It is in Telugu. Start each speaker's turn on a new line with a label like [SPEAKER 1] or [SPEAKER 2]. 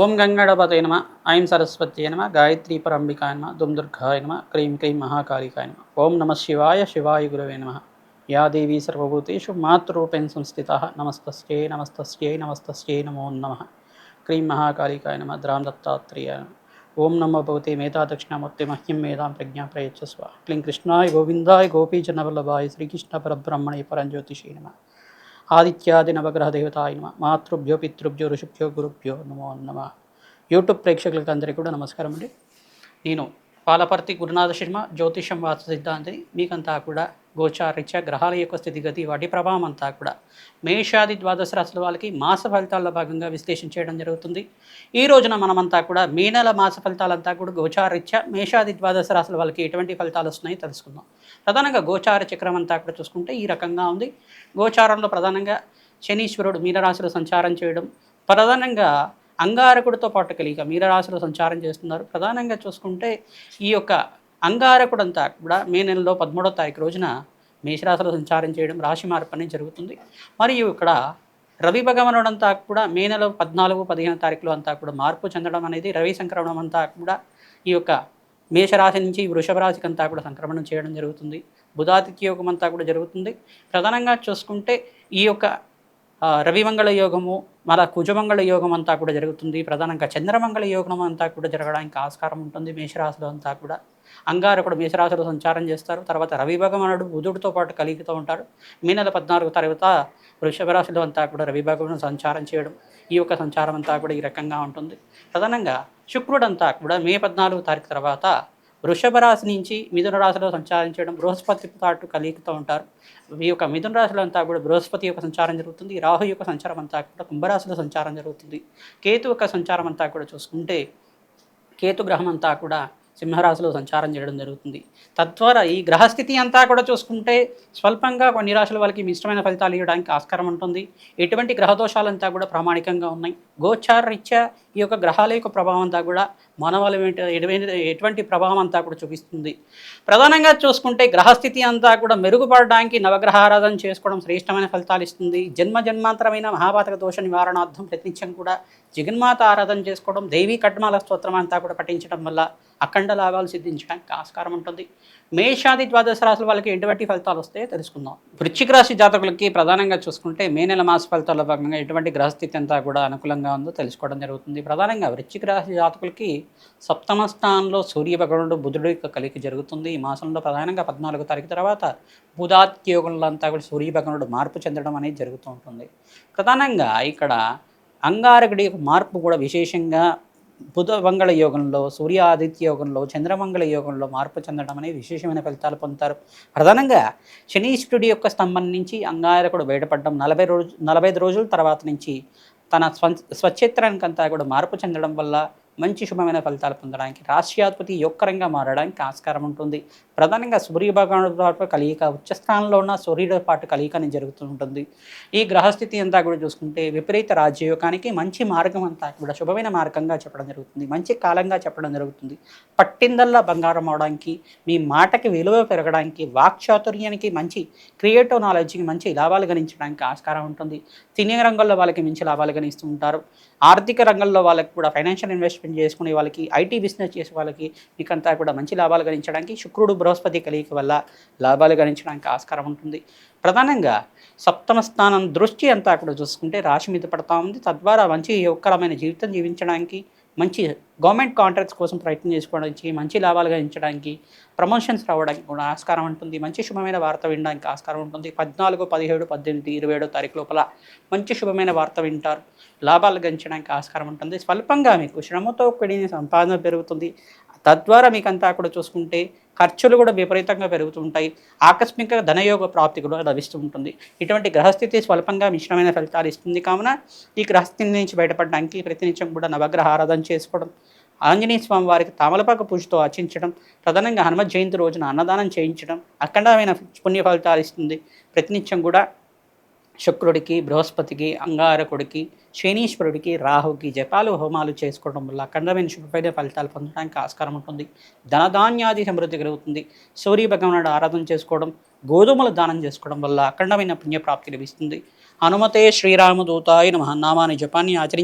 [SPEAKER 1] ఓం గంగణపతే నమ ఐం సరస్వత్యై నమ గాయత్రీ పరంబికాయ నమ దుం దుర్గాయ నమ క్రీం క్లీం మహాకాళికాయ నమ ఓం నమ శివాయ శివాయ గురవే నమ యా దేవీ సర్వభూతేషు మాతృరూపేణ సంస్థితః నమస్తస్యై నమస్తస్యై నమస్తస్యై నమో నమః క్రీం మహాకాళికాయ నమ ద్రాం దత్తాత్రేయాయ నమ ఓం నమో భగవతే మేధా దక్షిణామూర్తి మహ్యం మేధాం ప్రజ్ఞా ప్రయచ్చస్వ క్లీం కృష్ణాయ గోవిందాయ గోపీజనవల్లభాయ శ్రీకృష్ణ పరబ్రహ్మణే పరంజ్యోతిషే నమ ఆదిత్యాది నవగ్రహ దేవతాయ నమ మాతృభ్యో పితృభ్యో ఋషిభ్యో గురుభ్యో నమో నమ. యూట్యూబ్ ప్రేక్షకులకు అందరికీ కూడా నమస్కారం అండి. నేను పాలపర్తి గురునాథ శర్మ జ్యోతిషం వాస్తు సిద్ధాంతిని. మీకంతా కూడా గోచారీత్యా గ్రహాల యొక్క స్థితిగతి వాటి ప్రభావం అంతా కూడా మేషాది ద్వాదశ రాశుల వాళ్ళకి మాస ఫలితాల్లో భాగంగా విశ్లేషణ చేయడం జరుగుతుంది. ఈ రోజున మనమంతా కూడా మే నెల మాస ఫలితాలంతా కూడా గోచారీత్యా మేషాది ద్వాదశ రాశుల వాళ్ళకి ఎటువంటి ఫలితాలు వస్తున్నాయి తెలుసుకుందాం. ప్రధానంగా గోచార చక్రం అంతా కూడా చూసుకుంటే ఈ రకంగా ఉంది. గోచారంలో ప్రధానంగా శనీశ్వరుడు మీనరాశిలో సంచారం చేయడం, ప్రధానంగా అంగారకుడితో పాటు కలిగి మీనరాశిలో సంచారం చేస్తున్నారు. ప్రధానంగా చూసుకుంటే ఈ యొక్క అంగారకుడంతా కూడా మే నెలలో 13వ తారీఖు రోజున మేషరాశిలో సంచారం చేయడం, రాశి మార్పు అనేది జరుగుతుంది. మరియు ఇక్కడ రవి భగవానుడంతా కూడా మే నెల 14, 15 తారీఖులో అంతా కూడా మార్పు చెందడం అనేది, రవి సంక్రమణం అంతా కూడా ఈ యొక్క మేషరాశి నుంచి వృషభ రాశికి అంతా కూడా సంక్రమణం చేయడం జరుగుతుంది. బుధాదిత్య యోగం అంతా కూడా జరుగుతుంది. ప్రధానంగా చూసుకుంటే ఈ యొక్క రవిమంగళ యోగము, మళ్ళా కుజమంగళ యోగం అంతా కూడా జరుగుతుంది. ప్రధానంగా చంద్రమంగళ యోగం అంతా కూడా జరగడానికి ఆస్కారం ఉంటుంది. మేషరాశిలో అంతా కూడా అంగారకుడు మేషరాశిలో సంచారం చేస్తారు. తర్వాత రవి భగవానుడు బుధుడితో పాటు కలిగితూ ఉంటారు. మే నెల 14 తర్వాత వృషభ రాశిలో అంతా కూడా రవి భగవానుడు సంచారం చేయడం, ఈ యొక్క సంచారం అంతా కూడా ఈ రకంగా ఉంటుంది. ప్రధానంగా శుక్రుడు అంతా కూడా మే 14 తారీఖు తర్వాత వృషభ రాశి నుంచి మిథున రాశిలో సంచారం చేయడం, బృహస్పతి పాటు కలిగితూ ఉంటారు. ఈ యొక్క మిథున రాశిలో అంతా కూడా బృహస్పతి యొక్క సంచారం జరుగుతుంది. రాహు యొక్క సంచారం అంతా కూడా కుంభరాశిలో సంచారం జరుగుతుంది. కేతు యొక్క సంచారం అంతా కూడా చూసుకుంటే కేతు గ్రహం అంతా కూడా సింహరాశిలో సంచారం చేయడం జరుగుతుంది. తద్వారా ఈ గ్రహస్థితి అంతా కూడా చూసుకుంటే స్వల్పంగా కొన్ని రాశుల వాళ్ళకి ఇష్టమైన ఫలితాలు ఇవ్వడానికి ఆస్కారం ఉంటుంది. ఎటువంటి గ్రహదోషాలంతా కూడా ప్రామాణికంగా ఉన్నాయి. గోచార రీత్యా ఈ యొక్క గ్రహాల యొక్క ప్రభావం అంతా కూడా మానవాళి ఎటువంటి ప్రభావం అంతా కూడా చూపిస్తుంది. ప్రధానంగా చూసుకుంటే గ్రహస్థితి అంతా కూడా మెరుగుపడడానికి నవగ్రహ ఆరాధన చేసుకోవడం శ్రేష్టమైన ఫలితాలు ఇస్తుంది. జన్మాంతరమైన మహాపాతక దోష నివారణార్థం ప్రతినిత్యం కూడా జగన్మాత ఆరాధన చేసుకోవడం, దేవీ కట్మాల స్తోత్రం అంతా కూడా పఠించడం వల్ల అఖండ లాభాలు సిద్ధించడానికి ఆస్కారం ఉంటుంది. మేషాది ద్వాదశ రాశుల వాళ్ళకి ఎటువంటి ఫలితాలు వస్తాయో తెలుసుకుందాం. వృశ్చిక రాశి జాతకులకి ప్రధానంగా చూసుకుంటే మే నెల మాస ఫలితాల్లో భాగంగా ఎటువంటి గ్రహస్థితి అంతా కూడా అనుకూలంగా ఉందో తెలుసుకోవడం జరుగుతుంది. ప్రధానంగా వృశ్చిక రాశి జాతకులకి సప్తమ స్థానంలో సూర్య భగవానుడు బుధుడు యొక్క కలికి జరుగుతుంది. ఈ మాసంలో ప్రధానంగా 14వ తారీఖు తర్వాత బుధాదిత్య యోగంలో అంతా కూడా సూర్య భగవానుడు మార్పు చెందడం అనేది జరుగుతూ ఉంటుంది. ప్రధానంగా ఇక్కడ అంగారకుడి యొక్క మార్పు కూడా విశేషంగా బుధ మంగళ యోగంలో, సూర్య ఆదిత్య యోగంలో, చంద్రమంగళ యోగంలో మార్పు చెందడం అనేది విశేషమైన ఫలితాలు పొందుతారు. ప్రధానంగా శనీశ్వరుడి యొక్క స్తంభం నుంచి అంగారకుడు బయటపడడం, 45 రోజుల తర్వాత నుంచి తన స్వచ్ఛేత్రానికంతా కూడా మార్పు చెందడం వల్ల మంచి శుభమైన ఫలితాలు పొందడానికి, రాష్ట్రాధిపతి యొక్కరంగా మారడానికి ఆస్కారం ఉంటుంది. ప్రధానంగా సూర్య భగవానుడితో కలియిక ఉచ్చస్థానంలో ఉన్న సూర్యుడితో పాటు కలియికని జరుగుతూ ఉంటుంది. ఈ గ్రహస్థితి అంతా కూడా చూసుకుంటే విపరీత రాజ్యయోగానికి మంచి మార్గం అంతా కూడా శుభమైన మార్గంగా చెప్పడం జరుగుతుంది. మంచి కాలంగా చెప్పడం జరుగుతుంది. పట్టిందల్లా బంగారం అవడానికి, మీ మాటకి విలువ పెరగడానికి, వాక్చాతుర్యానికి, మంచి క్రియేటివ్ నాలెడ్జ్కి మంచి లాభాలు గణించడానికి ఆస్కారం ఉంటుంది. సినీ రంగంలో వాళ్ళకి మంచి లాభాలు గణిస్తూ ఉంటారు. ఆర్థిక రంగంలో వాళ్ళకి కూడా ఫైనాన్షియల్ ఇన్వెస్ట్మెంట్ చేసుకునే వాళ్ళకి, ఐటీ బిజినెస్ చేసే వాళ్ళకి మీకంతా కూడా మంచి లాభాలు గణించడానికి శుక్రుడు బృహస్పతి కలియిక వల్ల లాభాలు గణించడానికి ఆస్కారం ఉంటుంది. ప్రధానంగా సప్తమ స్థానం దృష్టి అంతా కూడా చూసుకుంటే రాశి మీద పడతా ఉంది. తద్వారా మంచి యోగకరమైన జీవితం జీవించడానికి, మంచి గవర్నమెంట్ కాంట్రాక్ట్స్ కోసం ప్రయత్నం చేసుకోవడానికి, మంచి లాభాలు గణించడానికి, ప్రమోషన్స్ రావడానికి కూడా ఆస్కారం ఉంటుంది. మంచి శుభమైన వార్త వినడానికి ఆస్కారం ఉంటుంది. 14, 17, 18, 27 తారీఖు లోపల మంచి శుభమైన వార్త వింటారు. లాభాలు గణించడానికి ఆస్కారం ఉంటుంది. స్వల్పంగా మీకు శ్రమతో కూడిన సంపాదన పెరుగుతుంది. తద్వారా మీకంతా కూడా చూసుకుంటే ఖర్చులు కూడా విపరీతంగా పెరుగుతుంటాయి. ఆకస్మిక ధనయోగ ప్రాప్తి కూడా లభిస్తూ ఉంటుంది. ఇటువంటి గ్రహస్థితి స్వల్పంగా మిశ్రమైన ఫలితాలు ఇస్తుంది. కావున ఈ గ్రహస్థితి నుంచి బయటపడడానికి ప్రతినిత్యం కూడా నవగ్రహ ఆరాధన చేసుకోవడం, ఆంజనేయ స్వామి వారికి తామలపాక పూజతో అర్చించడం, ప్రధానంగా హనుమత్ జయంతి రోజున అన్నదానం చేయించడం అఖండమైన పుణ్య ఫలితాలు ఇస్తుంది. ప్రతినిత్యం కూడా శుక్రుడికి, బృహస్పతికి, అంగారకుడికి, శనీశ్వరుడికి, రాహుకి జపాలు హోమాలు చేసుకోవడం వల్ల అఖండమైన శుభమైన ఫలితాలు పొందడానికి ఆస్కారం ఉంటుంది. ధనధాన్యాది సమృద్ధి కలుగుతుంది. సూర్య భగవానుడు ఆరాధన చేసుకోవడం, గోధుమలు దానం చేసుకోవడం వల్ల అఖండమైన పుణ్యప్రాప్తి లభిస్తుంది. హనుమతే శ్రీరామదూతాయ నమః నామాన్ని జపాన్ని ఆచరించి